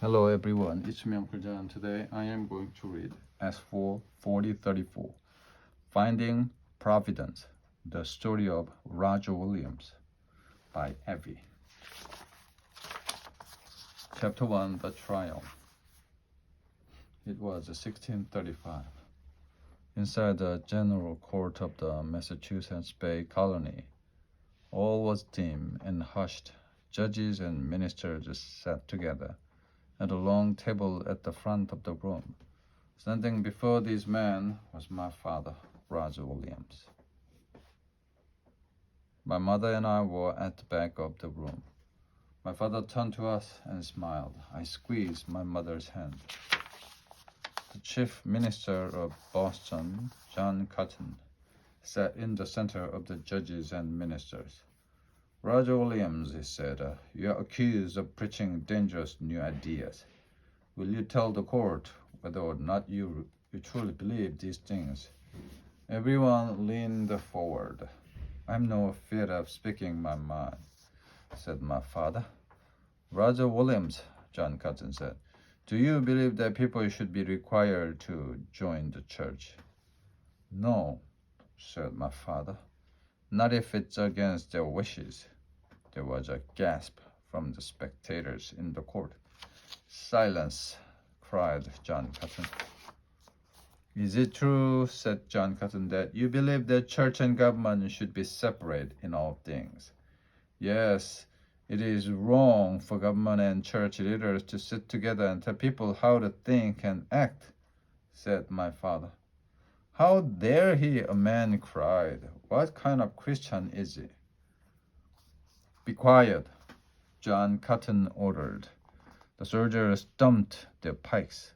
Hello everyone, it's me Uncle John. Today I am going to read S4 4034, Finding Providence, the story of Roger Williams by Evie. Chapter 1, The Trial. It was 1635. Inside the General Court of the Massachusetts Bay Colony, all was dim and hushed. Judges and ministers sat together at a long table at the front of the room. Standing before these men was my father, Roger Williams. My mother and I were at the back of the room. My father turned to us and smiled. I squeezed my mother's hand. The chief minister of Boston, John Cotton, sat in the center of the judges and ministers. Roger Williams, he said, you are accused of preaching dangerous new ideas. Will you tell the court whether or not you truly believe these things? Everyone leaned forward. I'm no fear of speaking my mind, said my father. Roger Williams, John Cotton said, do you believe that people should be required to join the church? No, said my father. Not if it's against their wishes. There was a gasp from the spectators in the court. Silence, cried John Cotton. Is it true, said John Cotton, that you believe that church and government should be separate in all things? Yes, it is wrong for government and church leaders to sit together and tell people how to think and act, said my father. How dare he, a man cried. What kind of Christian is he? Be quiet, John Cotton ordered. The soldiers thumped their pikes.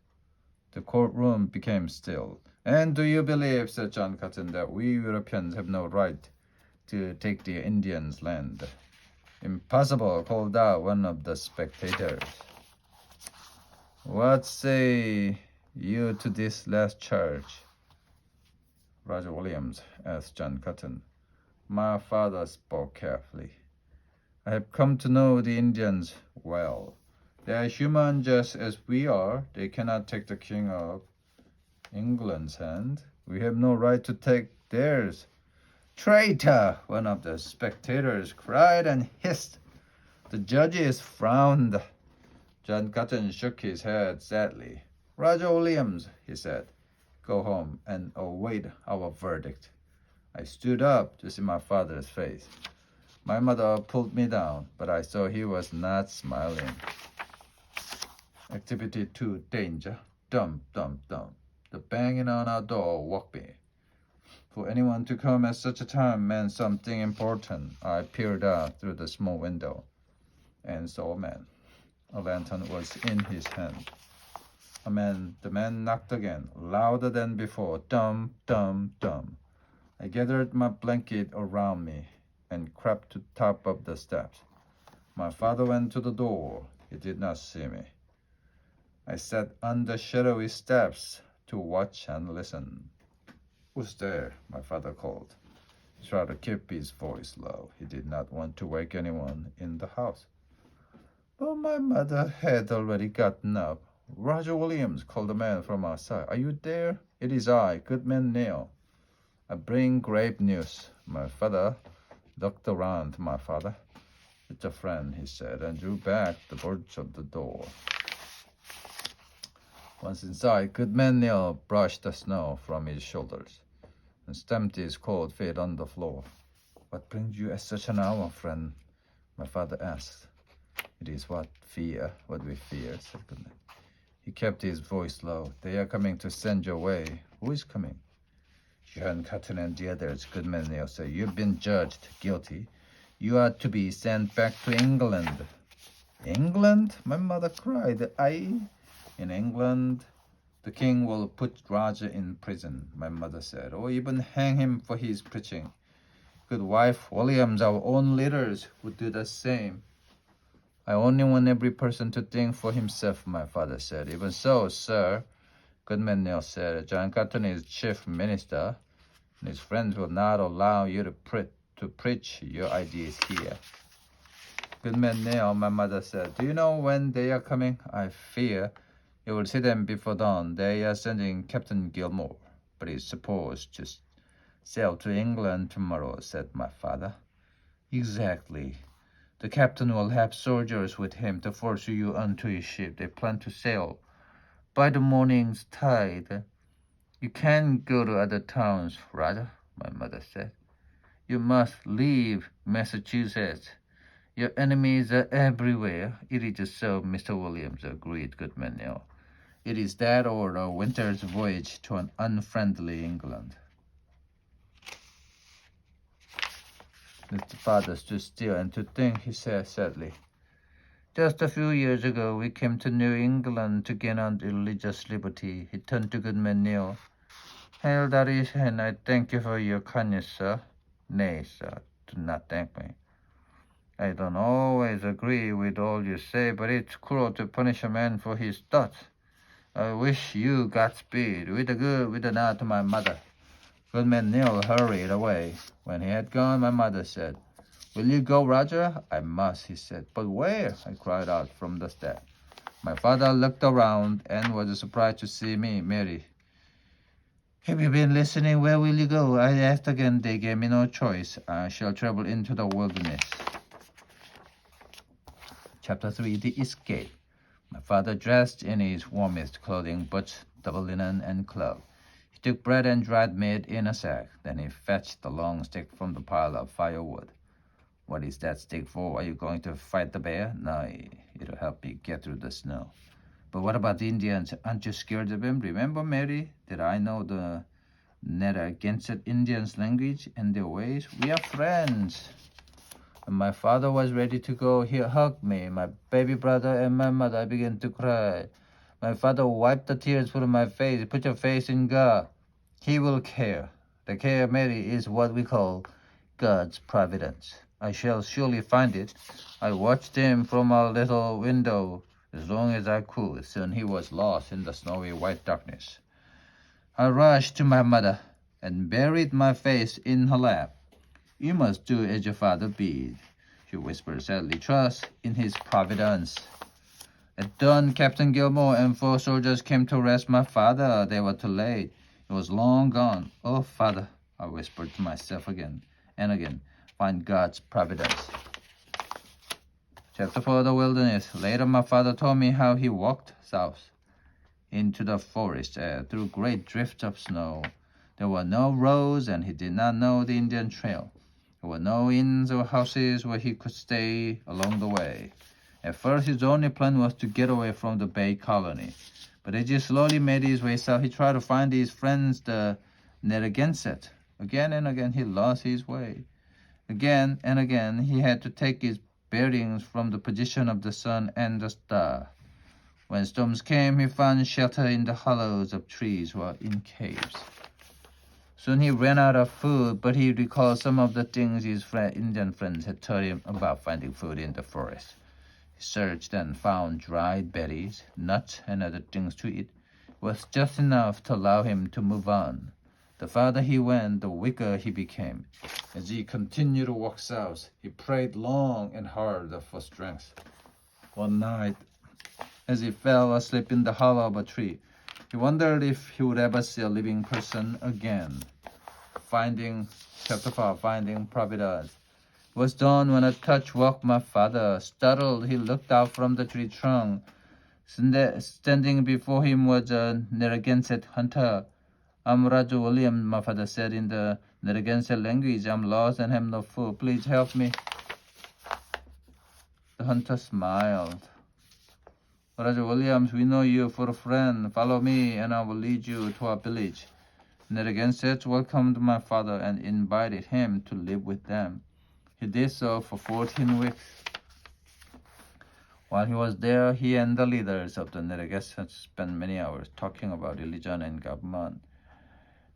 The courtroom became still. And do you believe, said John Cotton, that we Europeans have no right to take the Indians' land? Impossible, called out one of the spectators. What say you to this last charge? Roger Williams asked John Cotton. My father spoke carefully. I have come to know the Indians well. They are human just as we are. They cannot take the king of England's hand. We have no right to take theirs. Traitor! One of the spectators cried and hissed. The judges frowned. John Cotton shook his head sadly. Roger Williams, he said, go home and await our verdict. I stood up to see my father's face. My mother pulled me down, but I saw he was not smiling. Activity 2, danger. Dum, dum, dum. The banging on our door woke me. For anyone to come at such a time meant something important. I peered out through the small window and saw a man. A lantern was in his hand. The man knocked again, louder than before. Dum, dum, dum. I gathered my blanket around me and crept to the top of the steps. My father went to the door. He did not see me. I sat on the shadowy steps to watch and listen. Who's there? My father called. He tried to keep his voice low. He did not want to wake anyone in the house. But my mother had already gotten up. Roger Williams, called the man from outside. Are you there? It is I, Goodman Neil. I bring grave news. My father looked around. My father. It's a friend, he said, and drew back the boards of the door. Once inside, Goodman Neil brushed the snow from his shoulders and stamped his cold feet on the floor. What brings you at such an hour, friend? My father asked. It is what we fear, said Goodman. He kept his voice low. They are coming to send you away. Who is coming? John Cotton and the others, Goodman Neil said. You've been judged guilty. You are to be sent back to England. England? My mother cried. In England, the king will put Roger in prison, my mother said, or even hang him for his preaching. Good wife Williams, our own leaders, would do the same. I only want every person to think for himself, my father said. Even so, sir, Goodman Neil said, John Cotton is chief minister, and his friends will not allow you to preach your ideas here. Good man Neil, my mother said. Do you know when they are coming? I fear you will see them before dawn. They are sending Captain Gilmore, but he's supposed to sail to England tomorrow, said my father. Exactly. The captain will have soldiers with him to force you onto his ship. They plan to sail by the morning's tide. You can't go to other towns, Roger, my mother said. You must leave Massachusetts. Your enemies are everywhere. It is just so, Mr. Williams agreed, Goodman Neil. It is that or a winter's voyage to an unfriendly England. Mr. Father stood still, and to think, he said sadly. Just a few years ago, we came to New England to gain on religious liberty. He turned to Goodman Neil. Held out his hand. I thank you for your kindness, sir. Nay, sir, do not thank me. I don't always agree with all you say, but it's cruel to punish a man for his thoughts. I wish you Godspeed. With a nod to my mother. Goodman Neil hurried away. When he had gone, my mother said, Will you go, Roger? I must, he said. But where? I cried out from the step. My father looked around and was surprised to see me, Mary. Have you been listening? Where will you go? I asked again. They gave me no choice. I shall travel into the wilderness. Chapter 3, The Escape. My father dressed in his warmest clothing, boots, double linen, and club. He took bread and dried meat in a sack. Then he fetched the long stick from the pile of firewood. What is that stick for? Are you going to fight the bear? No, it'll help you get through the snow. But what about the Indians? Aren't you scared of them? Remember, Mary, that I know the Narragansett Indians' language and their ways? We are friends. When my father was ready to go, he hugged me, my baby brother, and my mother began to cry. My father wiped the tears from my face. Put your face in God. He will care. The care, Mary, is what we call God's providence. I shall surely find it. I watched him from a little window as long as I could. Soon he was lost in the snowy white darkness. I rushed to my mother and buried my face in her lap. You must do as your father bid, she whispered sadly. Trust in his providence. At dawn, Captain Gilmore and 4 soldiers came to arrest my father. They were too late. He was long gone. Oh, Father, I whispered to myself again and again. Find God's providence. Chapter 4, The Wilderness. Later, my father told me how he walked south into the forest through great drifts of snow. There were no roads, and he did not know the Indian trail. There were no inns or houses where he could stay along the way. At first, his only plan was to get away from the Bay Colony. But as he slowly made his way south, he tried to find his friends, the Narragansett. Again and again, he lost his way. Again and again, he had to take his bearings from the position of the sun and the star. When storms came, he found shelter in the hollows of trees or in caves. Soon he ran out of food, but he recalled some of the things his Indian friends had told him about finding food in the forest. He searched and found dried berries, nuts, and other things to eat. It was just enough to allow him to move on. The farther he went, the weaker he became. As he continued to walk south, he prayed long and hard for strength. One night, as he fell asleep in the hollow of a tree, he wondered if he would ever see a living person again. Chapter 5, Finding Providence. It was dawn when a touch woke my father. Startled, he looked out from the tree trunk. Standing before him was a Narragansett hunter. I'm Roger Williams, my father said in the Narragansett language. I'm lost and have no food. Please help me. The hunter smiled. Roger Williams, we know you for a friend. Follow me and I will lead you to our village. Narragansett welcomed my father and invited him to live with them. He did so for 14 weeks. While he was there, he and the leaders of the Narragansett spent many hours talking about religion and government.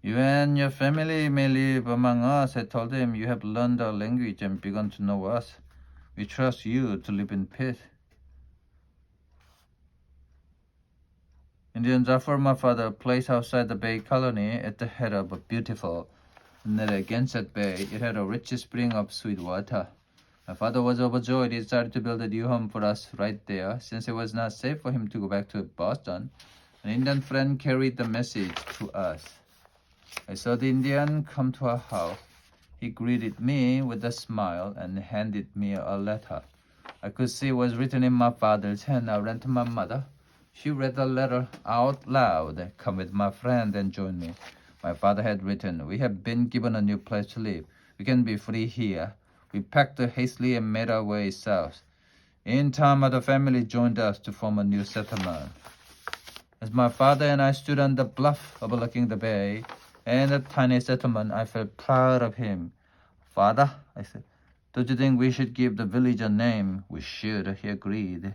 You and your family may live among us, I told him. You have learned our language and begun to know us. We trust you to live in peace. Indians offered my father a place outside the Bay Colony at the head of a beautiful Narragansett Bay. It had a rich spring of sweet water. My father was overjoyed. He decided to build a new home for us right there, since it was not safe for him to go back to Boston. An Indian friend carried the message to us. I saw the Indian come to our house. He greeted me with a smile and handed me a letter. I could see it was written in my father's hand. I ran to my mother. She read the letter out loud. Come with my friend and join me. My father had written, we have been given a new place to live. We can be free here. We packed hastily and made our way south. In time, other family joined us to form a new settlement. As my father and I stood on the bluff overlooking the bay and the tiny settlement, I felt proud of him. Father, I said, don't you think we should give the village a name? We should, he agreed.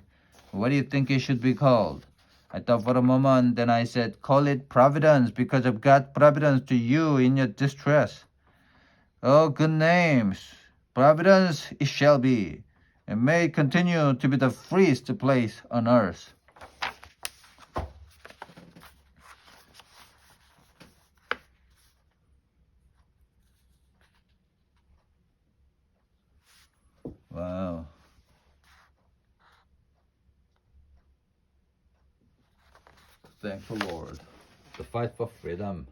What do you think it should be called? I thought for a moment, then I said, call it Providence, because of God's providence to you in your distress. Oh, good names. Providence it shall be, and may it continue to be the freest place on earth. Wow. Thank the Lord. The fight for freedom.